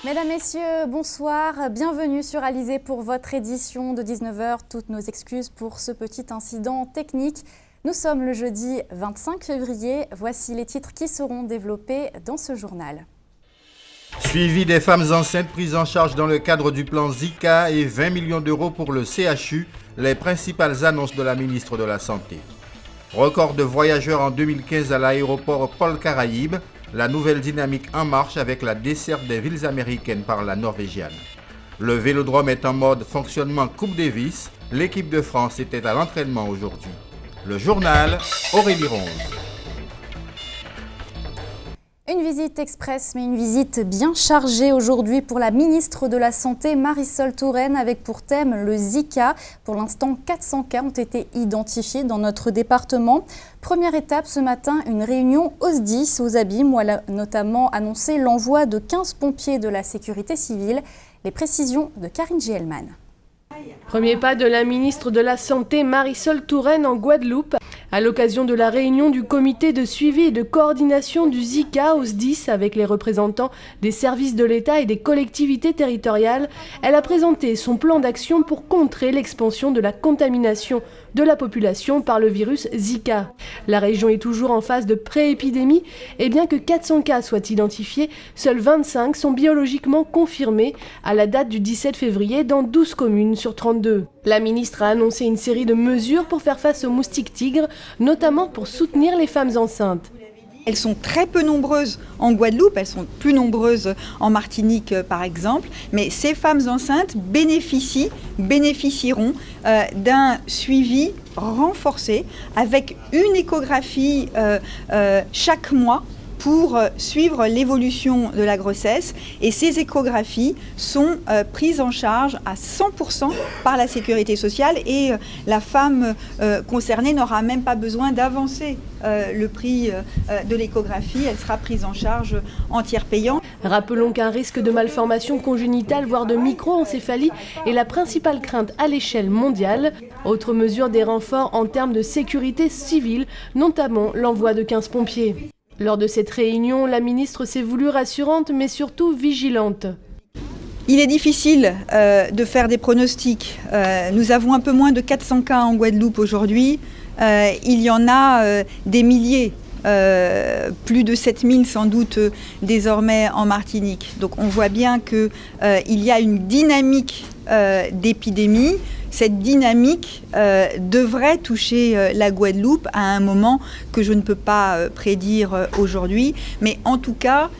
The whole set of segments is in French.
Mesdames, Messieurs, bonsoir. Bienvenue sur Alizé pour votre édition de 19h. Toutes nos excuses pour ce petit incident technique. Nous sommes le jeudi 25 février. Voici les titres qui seront développés dans ce journal. Suivi des femmes enceintes prises en charge dans le cadre du plan Zika et 20 millions d'euros pour le CHU, les principales annonces de la ministre de la Santé. Record de voyageurs en 2015 à l'aéroport Paul Caraïbes. La nouvelle dynamique en marche avec la desserte des villes américaines par la Norvégienne. Le Vélodrome est en mode fonctionnement Coupe Davis. L'équipe de France était à l'entraînement aujourd'hui. Le journal, Aurélie Ronze. Une visite express, mais une visite bien chargée aujourd'hui pour la ministre de la Santé, Marisol Touraine, avec pour thème le Zika. Pour l'instant, 400 cas ont été identifiés dans notre département. Première étape ce matin, une réunion au SDIS aux Abîmes où elle a notamment annoncé l'envoi de 15 pompiers de la sécurité civile. Les précisions de Karine Gielman. Premier pas de la ministre de la Santé Marisol Touraine en Guadeloupe. À l'occasion de la réunion du comité de suivi et de coordination du Zika au SDIS avec les représentants des services de l'État et des collectivités territoriales, elle a présenté son plan d'action pour contrer l'expansion de la contamination de la population par le virus Zika. La région est toujours en phase de pré-épidémie et bien que 400 cas soient identifiés, seuls 25 sont biologiquement confirmés à la date du 17 février dans 12 communes sur 32. La ministre a annoncé une série de mesures pour faire face aux moustiques tigres, notamment pour soutenir les femmes enceintes. Elles sont très peu nombreuses en Guadeloupe, elles sont plus nombreuses en Martinique par exemple, mais ces femmes enceintes bénéficieront d'un suivi renforcé avec une échographie chaque mois pour suivre l'évolution de la grossesse, et ces échographies sont prises en charge à 100% par la sécurité sociale et la femme concernée n'aura même pas besoin d'avancer le prix de l'échographie, elle sera prise en charge en tiers payant. Rappelons qu'un risque de malformation congénitale, voire de microencéphalie, est la principale crainte à l'échelle mondiale. Autre mesure, des renforts en termes de sécurité civile, notamment l'envoi de 15 pompiers. Lors de cette réunion, la ministre s'est voulue rassurante, mais surtout vigilante. Il est difficile de faire des pronostics. Nous avons un peu moins de 400 cas en Guadeloupe aujourd'hui. Il y en a des milliers, plus de 7000 sans doute désormais en Martinique. Donc on voit bien qu'il y a une dynamique d'épidémie. Cette dynamique devrait toucher la Guadeloupe à un moment que je ne peux pas prédire aujourd'hui. Mais en tout cas,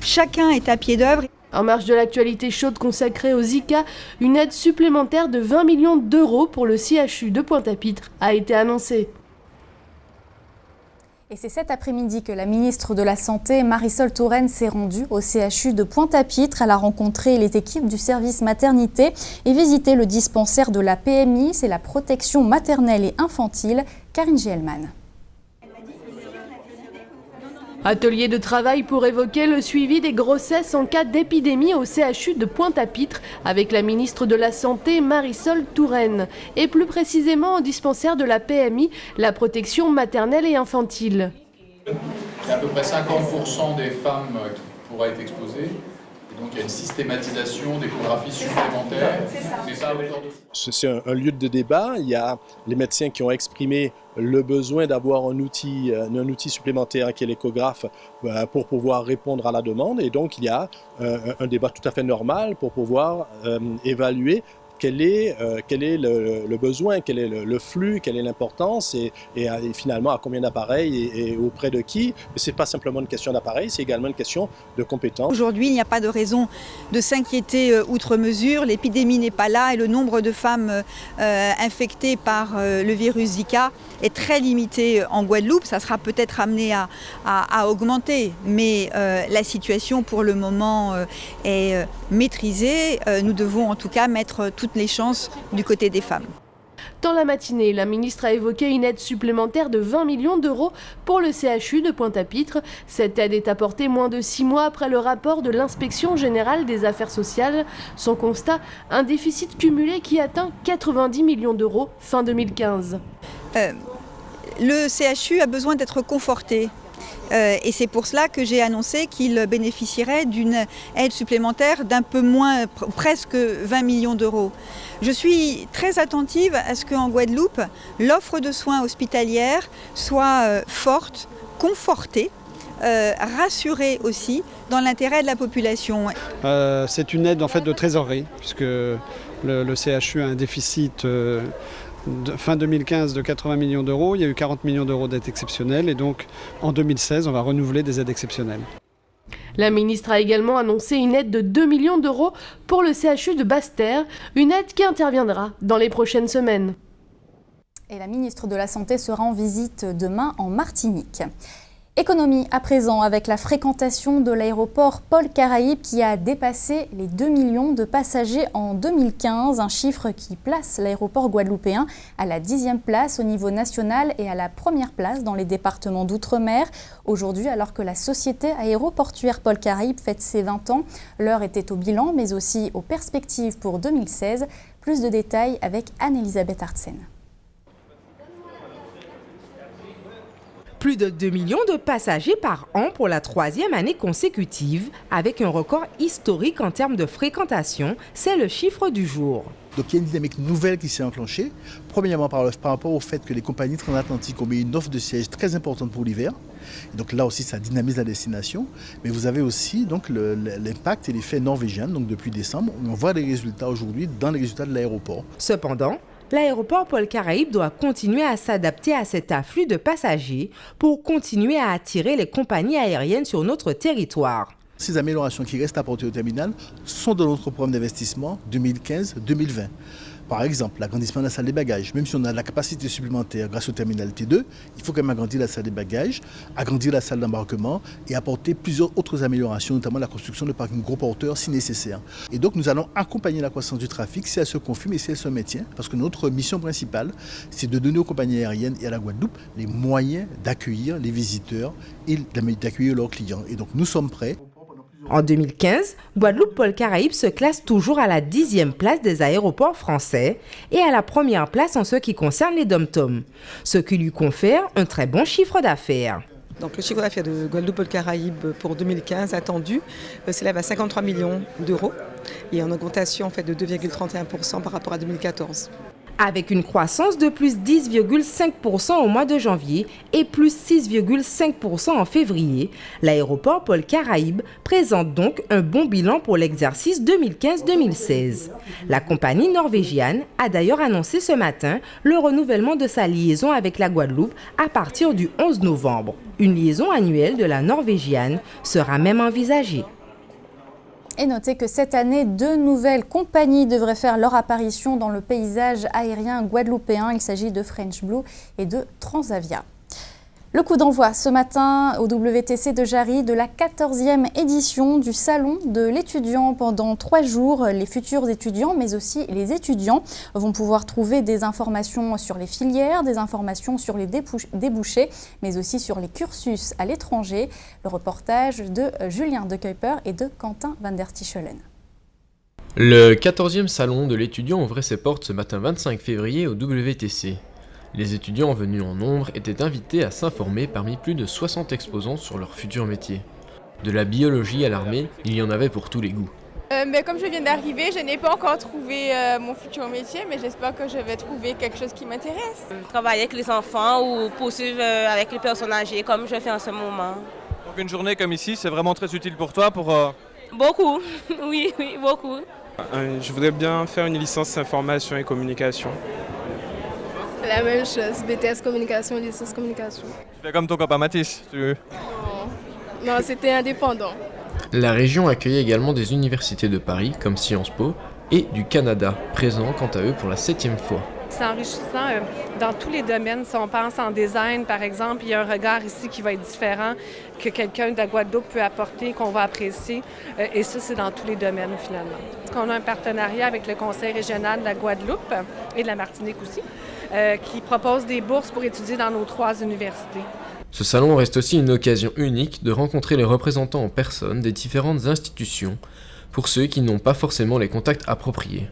chacun est à pied d'œuvre. En marge de l'actualité chaude consacrée au Zika, une aide supplémentaire de 20 millions d'euros pour le CHU de Pointe-à-Pitre a été annoncée. Et c'est cet après-midi que la ministre de la Santé, Marisol Touraine, s'est rendue au CHU de Pointe-à-Pitre. Elle a rencontré les équipes du service maternité et visité le dispensaire de la PMI, c'est la protection maternelle et infantile. Karine Gielman. Atelier de travail pour évoquer le suivi des grossesses en cas d'épidémie au CHU de Pointe-à-Pitre avec la ministre de la Santé Marisol Touraine et plus précisément au dispensaire de la PMI, la protection maternelle et infantile. Il y a à peu près 50% des femmes qui pourraient être exposées. Donc il y a une systématisation d'échographie supplémentaire. C'est un lieu de débat. Il y a les médecins qui ont exprimé le besoin d'avoir un outil supplémentaire qui est l'échographe pour pouvoir répondre à la demande. Et donc il y a un débat tout à fait normal pour pouvoir évaluer quel est le besoin, quel est le flux, quelle est l'importance et finalement à combien d'appareils et auprès de qui. Mais ce n'est pas simplement une question d'appareil, c'est également une question de compétence. Aujourd'hui, il n'y a pas de raison de s'inquiéter outre mesure. L'épidémie n'est pas là et le nombre de femmes infectées par le virus Zika est très limité en Guadeloupe. Ça sera peut-être amené à augmenter, mais la situation pour le moment est maîtrisée. Nous devons en tout cas mettre toutes les chances du côté des femmes. Dans la matinée, la ministre a évoqué une aide supplémentaire de 20 millions d'euros pour le CHU de Pointe-à-Pitre. Cette aide est apportée moins de 6 mois après le rapport de l'Inspection générale des affaires sociales. Son constat, un déficit cumulé qui atteint 90 millions d'euros fin 2015. Le CHU a besoin d'être conforté. Et c'est pour cela que j'ai annoncé qu'il bénéficierait d'une aide supplémentaire d'un peu moins, presque 20 millions d'euros. Je suis très attentive à ce qu'en Guadeloupe, l'offre de soins hospitalière soit forte, confortée, rassurée aussi dans l'intérêt de la population. C'est une aide en fait de trésorerie, puisque le CHU a un déficit fin 2015 de 80 millions d'euros. Il y a eu 40 millions d'euros d'aides exceptionnelles et donc en 2016, on va renouveler des aides exceptionnelles. La ministre a également annoncé une aide de 2 millions d'euros pour le CHU de Basse-Terre, une aide qui interviendra dans les prochaines semaines. Et la ministre de la Santé sera en visite demain en Martinique. Économie à présent avec la fréquentation de l'aéroport Paul Caraïbes qui a dépassé les 2 millions de passagers en 2015, un chiffre qui place l'aéroport guadeloupéen à la 10e place au niveau national et à la première place dans les départements d'outre-mer. Aujourd'hui, alors que la société aéroportuaire Paul Caraïbes fête ses 20 ans, l'heure était au bilan mais aussi aux perspectives pour 2016. Plus de détails avec Anne-Elisabeth Artsen. Plus de 2 millions de passagers par an pour la 3e année consécutive, avec un record historique en termes de fréquentation, c'est le chiffre du jour. Donc il y a une dynamique nouvelle qui s'est enclenchée. Premièrement par rapport au fait que les compagnies transatlantiques ont mis une offre de sièges très importante pour l'hiver. Donc là aussi ça dynamise la destination. Mais vous avez aussi donc l'impact et l'effet norvégien. Donc depuis décembre, on voit les résultats aujourd'hui dans les résultats de l'aéroport. Cependant, l'aéroport Paul Caraïbes doit continuer à s'adapter à cet afflux de passagers pour continuer à attirer les compagnies aériennes sur notre territoire. Ces améliorations qui restent apportées au terminal sont dans notre programme d'investissement 2015-2020. Par exemple, l'agrandissement de la salle des bagages. Même si on a la capacité supplémentaire grâce au terminal T2, il faut quand même agrandir la salle des bagages, agrandir la salle d'embarquement et apporter plusieurs autres améliorations, notamment la construction de parkings gros porteurs si nécessaire. Et donc nous allons accompagner la croissance du trafic si elle se confirme et si elle se maintient, parce que notre mission principale, c'est de donner aux compagnies aériennes et à la Guadeloupe les moyens d'accueillir les visiteurs et d'accueillir leurs clients. Et donc nous sommes prêts. En 2015, Guadeloupe Paul Caraïbes se classe toujours à la 10e place des aéroports français et à la première place en ce qui concerne les dom-toms, ce qui lui confère un très bon chiffre d'affaires. Donc le chiffre d'affaires de Guadeloupe Paul Caraïbes pour 2015 attendu s'élève à 53 millions d'euros et en augmentation en fait de 2,31% par rapport à 2014. Avec une croissance de plus 10,5% au mois de janvier et plus 6,5% en février, l'aéroport Paul Caraïbes présente donc un bon bilan pour l'exercice 2015-2016. La compagnie norvégienne a d'ailleurs annoncé ce matin le renouvellement de sa liaison avec la Guadeloupe à partir du 11 novembre. Une liaison annuelle de la norvégienne sera même envisagée. Et notez que cette année, 2 nouvelles compagnies devraient faire leur apparition dans le paysage aérien guadeloupéen. Il s'agit de French Blue et de Transavia. Le coup d'envoi ce matin au WTC de Jarry de la 14e édition du Salon de l'étudiant. Pendant 3 jours, les futurs étudiants, mais aussi les étudiants, vont pouvoir trouver des informations sur les filières, des informations sur les débouchés, mais aussi sur les cursus à l'étranger. Le reportage de Julien De Kuyper et de Quentin van der Stichelen. Le 14e Salon de l'étudiant ouvrait ses portes ce matin 25 février au WTC. Les étudiants venus en nombre étaient invités à s'informer parmi plus de 60 exposants sur leur futur métier. De la biologie à l'armée, il y en avait pour tous les goûts. Comme je viens d'arriver, je n'ai pas encore trouvé mon futur métier, mais j'espère que je vais trouver quelque chose qui m'intéresse. Travailler avec les enfants ou poursuivre avec les personnes âgées comme je fais en ce moment. Donc une journée comme ici, c'est vraiment très utile pour toi pour... Beaucoup, oui, beaucoup. Je voudrais bien faire une licence information et communication. La même chose, BTS communication, licence communication. Tu fais comme ton copain Mathis, Non, c'était indépendant. La région accueillait également des universités de Paris, comme Sciences Po, et du Canada, présents quant à eux pour la 7e fois. C'est enrichissant dans tous les domaines. Si on pense en design, par exemple, il y a un regard ici qui va être différent que quelqu'un de la Guadeloupe peut apporter, qu'on va apprécier. Et ça, c'est dans tous les domaines, finalement. On a un partenariat avec le Conseil régional de la Guadeloupe et de la Martinique aussi, qui propose des bourses pour étudier dans nos 3 universités. Ce salon reste aussi une occasion unique de rencontrer les représentants en personne des différentes institutions, pour ceux qui n'ont pas forcément les contacts appropriés.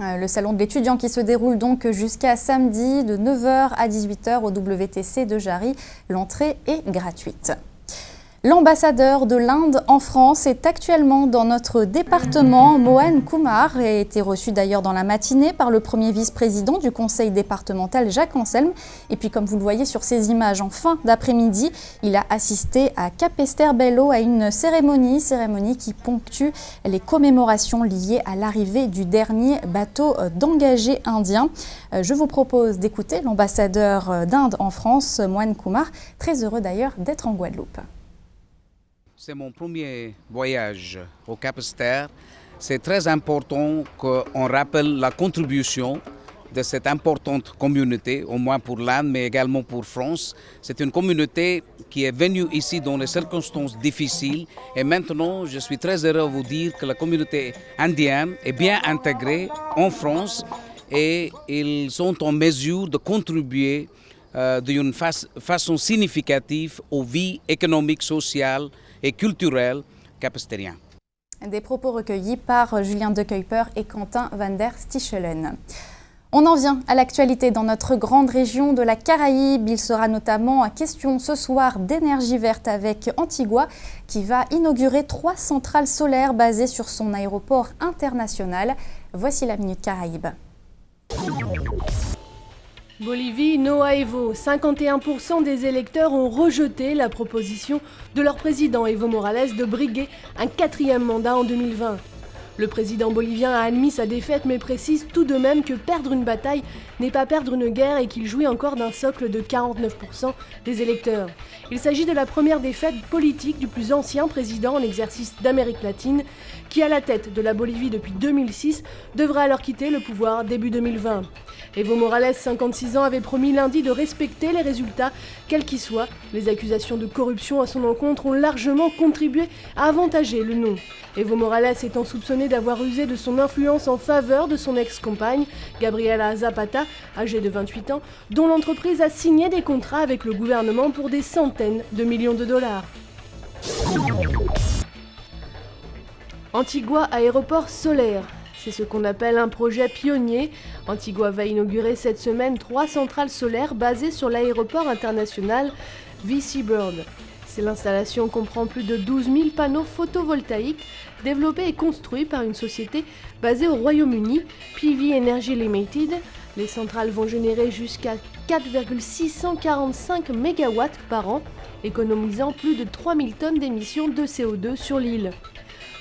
Le salon de l'étudiant qui se déroule donc jusqu'à samedi de 9h à 18h au WTC de Jarry. L'entrée est gratuite. L'ambassadeur de l'Inde en France est actuellement dans notre département. Mohan Kumar a été reçu d'ailleurs dans la matinée par le premier vice-président du conseil départemental, Jacques Anselme. Et puis comme vous le voyez sur ces images, en fin d'après-midi, il a assisté à Capesterre-Belle-Eau à une cérémonie qui ponctue les commémorations liées à l'arrivée du dernier bateau d'engagés indiens. Je vous propose d'écouter l'ambassadeur d'Inde en France, Mohan Kumar, très heureux d'ailleurs d'être en Guadeloupe. C'est mon premier voyage au Capesterre. C'est très important qu'on rappelle la contribution de cette importante communauté, au moins pour l'Inde, mais également pour France. C'est une communauté qui est venue ici dans des circonstances difficiles. Et maintenant, je suis très heureux de vous dire que la communauté indienne est bien intégrée en France et ils sont en mesure de contribuer d'une façon significative aux vies économiques, sociales et culturelles capestériennes. Des propos recueillis par Julien De Kuyper et Quentin van der Stichelen. On en vient à l'actualité dans notre grande région de la Caraïbe. Il sera notamment question ce soir d'énergie verte avec Antigua qui va inaugurer 3 centrales solaires basées sur son aéroport international. Voici la Minute Caraïbe. Bolivie, no a Evo. 51% des électeurs ont rejeté la proposition de leur président Evo Morales de briguer un 4e mandat en 2020. Le président bolivien a admis sa défaite mais précise tout de même que perdre une bataille n'est pas perdre une guerre et qu'il jouit encore d'un socle de 49% des électeurs. Il s'agit de la première défaite politique du plus ancien président en exercice d'Amérique latine qui, à la tête de la Bolivie depuis 2006, devrait alors quitter le pouvoir début 2020. Evo Morales, 56 ans, avait promis lundi de respecter les résultats, quels qu'ils soient. Les accusations de corruption à son encontre ont largement contribué à avantager le non. Evo Morales étant soupçonné d'avoir usé de son influence en faveur de son ex-compagne, Gabriela Zapata, âgée de 28 ans, dont l'entreprise a signé des contrats avec le gouvernement pour des centaines de millions de dollars. Antigua, aéroport solaire. C'est ce qu'on appelle un projet pionnier. Antigua va inaugurer cette semaine 3 centrales solaires basées sur l'aéroport international VC Bird. L'installation comprend plus de 12 000 panneaux photovoltaïques développés et construits par une société basée au Royaume-Uni, PV Energy Limited. Les centrales vont générer jusqu'à 4,645 MW par an, économisant plus de 3 000 tonnes d'émissions de CO2 sur l'île.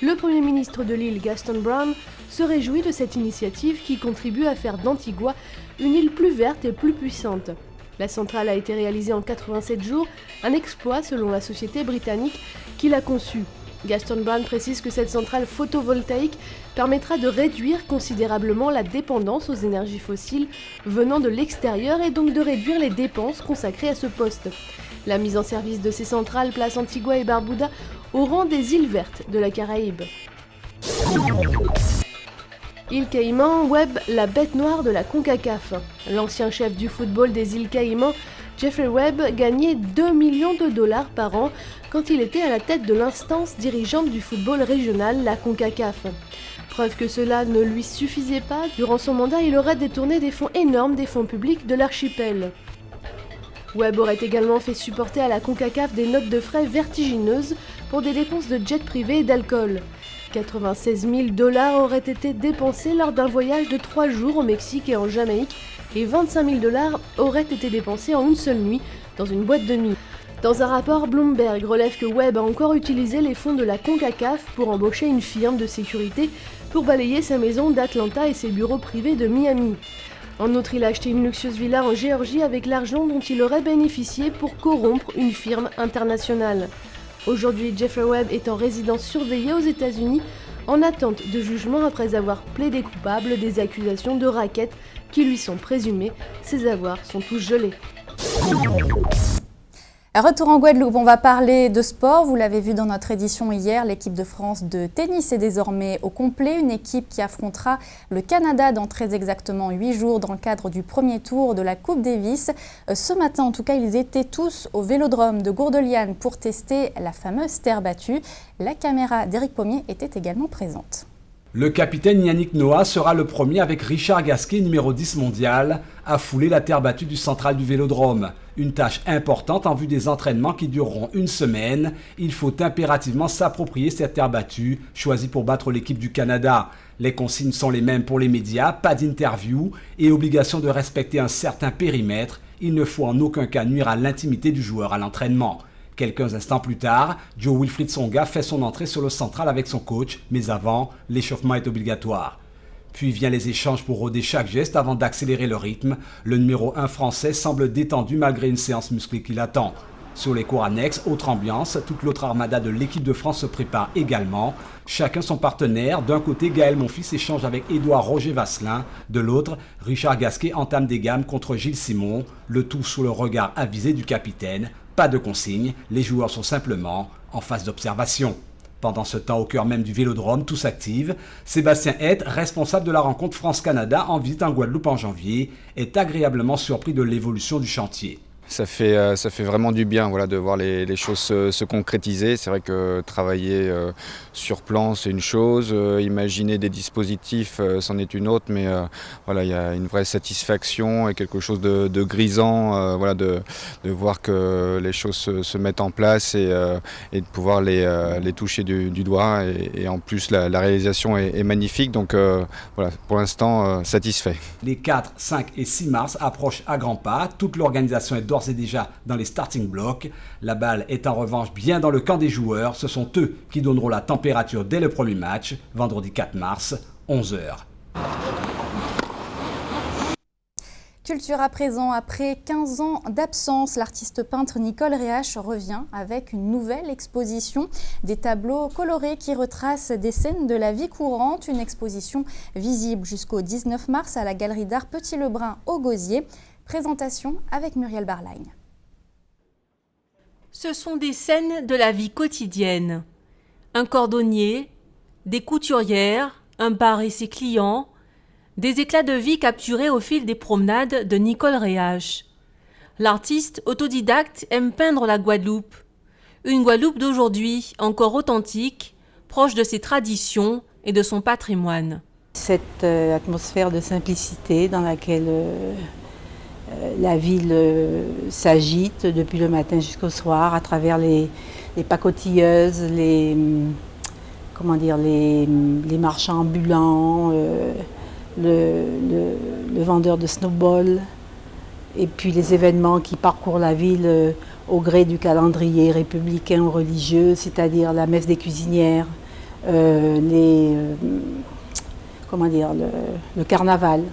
Le Premier ministre de l'île, Gaston Brown, se réjouit de cette initiative qui contribue à faire d'Antigua une île plus verte et plus puissante. La centrale a été réalisée en 87 jours, un exploit selon la société britannique qui l'a conçue. Gaston Brown précise que cette centrale photovoltaïque permettra de réduire considérablement la dépendance aux énergies fossiles venant de l'extérieur et donc de réduire les dépenses consacrées à ce poste. La mise en service de ces centrales place Antigua et Barbuda au rang des îles vertes de la Caraïbe. Îles Caïmans, Webb, la bête noire de la CONCACAF. L'ancien chef du football des îles Caïmans, Jeffrey Webb, gagnait 2 millions de dollars par an quand il était à la tête de l'instance dirigeante du football régional, la CONCACAF. Preuve que cela ne lui suffisait pas, durant son mandat, il aurait détourné des fonds énormes des fonds publics de l'archipel. Webb aurait également fait supporter à la CONCACAF des notes de frais vertigineuses pour des dépenses de jet privé et d'alcool. 96 000 $ auraient été dépensés lors d'un voyage de 3 jours au Mexique et en Jamaïque et 25 000 $ auraient été dépensés en une seule nuit dans une boîte de nuit. Dans un rapport, Bloomberg relève que Webb a encore utilisé les fonds de la CONCACAF pour embaucher une firme de sécurité pour balayer sa maison d'Atlanta et ses bureaux privés de Miami. En outre, il a acheté une luxueuse villa en Géorgie avec l'argent dont il aurait bénéficié pour corrompre une firme internationale. Aujourd'hui, Jeffrey Webb est en résidence surveillée aux États-Unis en attente de jugement après avoir plaidé coupable des accusations de racket qui lui sont présumées. Ses avoirs sont tous gelés. Retour en Guadeloupe, on va parler de sport. Vous l'avez vu dans notre édition hier, l'équipe de France de tennis est désormais au complet. Une équipe qui affrontera le Canada dans très exactement 8 jours dans le cadre du premier tour de la Coupe Davis. Ce matin, en tout cas, ils étaient tous au vélodrome de Gourdeliane pour tester la fameuse terre battue. La caméra d'Éric Pommier était également présente. Le capitaine Yannick Noah sera le premier avec Richard Gasquet, numéro 10 mondial, à fouler la terre battue du central du Vélodrome. Une tâche importante en vue des entraînements qui dureront une semaine. Il faut impérativement s'approprier cette terre battue, choisie pour battre l'équipe du Canada. Les consignes sont les mêmes pour les médias, pas d'interview et obligation de respecter un certain périmètre. Il ne faut en aucun cas nuire à l'intimité du joueur à l'entraînement. Quelques instants plus tard, Joe Wilfried Tsonga fait son entrée sur le central avec son coach, mais avant, l'échauffement est obligatoire. Puis viennent les échanges pour roder chaque geste avant d'accélérer le rythme. Le numéro 1 français semble détendu malgré une séance musclée qui l'attend. Sur les cours annexes, autre ambiance, toute l'autre armada de l'équipe de France se prépare également. Chacun son partenaire. D'un côté, Gaël Monfils échange avec Édouard Roger Vasselin. De l'autre, Richard Gasquet entame des gammes contre Gilles Simon. Le tout sous le regard avisé du capitaine. Pas de consigne, les joueurs sont simplement en phase d'observation. Pendant ce temps, au cœur même du Vélodrome, tout s'active. Sébastien Hett, responsable de la rencontre France-Canada en visite en Guadeloupe en janvier, est agréablement surpris de l'évolution du chantier. Ça fait vraiment du bien voilà, de voir les choses se concrétiser. C'est vrai que travailler sur plan, c'est une chose. Imaginer des dispositifs, c'en est une autre. Mais voilà, il y a une vraie satisfaction et quelque chose de grisant voilà, de voir que les choses se mettent en place et de pouvoir les toucher du doigt. Et en plus, la réalisation est magnifique. Donc voilà, pour l'instant, satisfait. Les 4, 5 et 6 mars approchent à grands pas. Toute l'organisation est d'ores et déjà dans les starting blocks. La balle est en revanche bien dans le camp des joueurs. Ce sont eux qui donneront la température dès le premier match, vendredi 4 mars, 11h. Culture à présent, après 15 ans d'absence, l'artiste peintre Nicole Réache revient avec une nouvelle exposition, des tableaux colorés qui retracent des scènes de la vie courante, une exposition visible jusqu'au 19 mars à la Galerie d'Art Petit-Lebrun au Gosier. Présentation avec Muriel Barlagne. Ce sont des scènes de la vie quotidienne. Un cordonnier, des couturières, un bar et ses clients, des éclats de vie capturés au fil des promenades de Nicole Réache. L'artiste autodidacte aime peindre la Guadeloupe. Une Guadeloupe d'aujourd'hui, encore authentique, proche de ses traditions et de son patrimoine. Cette atmosphère de simplicité dans laquelle la ville s'agite depuis le matin jusqu'au soir à travers les pacotilleuses, les marchands ambulants, le vendeur de snowball et puis les événements qui parcourent la ville au gré du calendrier républicain ou religieux, c'est-à-dire la messe des cuisinières, le carnaval.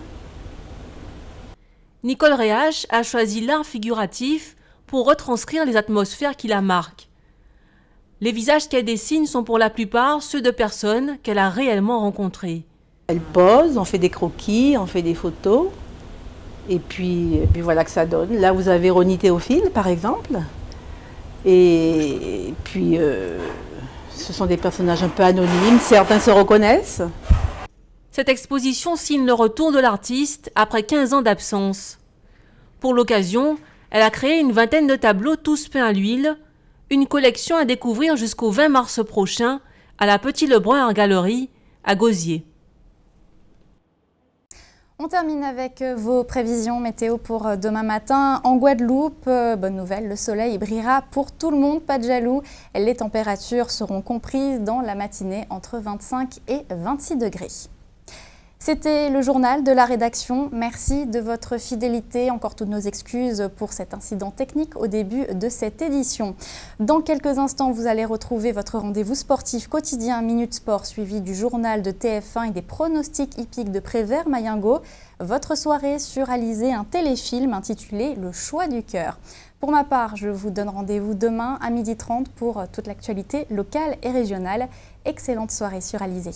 Nicole Réache a choisi l'art figuratif pour retranscrire les atmosphères qui la marquent. Les visages qu'elle dessine sont pour la plupart ceux de personnes qu'elle a réellement rencontrées. Elle pose, on fait des croquis, on fait des photos, et puis voilà que ça donne. Là, vous avez Ronnie Théophile, par exemple, et puis ce sont des personnages un peu anonymes, certains se reconnaissent. Cette exposition signe le retour de l'artiste après 15 ans d'absence. Pour l'occasion, elle a créé une vingtaine de tableaux tous peints à l'huile, une collection à découvrir jusqu'au 20 mars prochain à la Petit-Lebrun Art Gallery à Gosier. On termine avec vos prévisions météo pour demain matin. En Guadeloupe, bonne nouvelle, le soleil brillera pour tout le monde, pas de jaloux. Les températures seront comprises dans la matinée entre 25 et 26 degrés. C'était le journal de la rédaction. Merci de votre fidélité. Encore toutes nos excuses pour cet incident technique au début de cette édition. Dans quelques instants, vous allez retrouver votre rendez-vous sportif quotidien Minute Sport suivi du journal de TF1 et des pronostics hippiques de Prévert-Mayengo. Votre soirée sur Alizé, un téléfilm intitulé Le choix du cœur. Pour ma part, je vous donne rendez-vous demain à 12h30 pour toute l'actualité locale et régionale. Excellente soirée sur Alizé.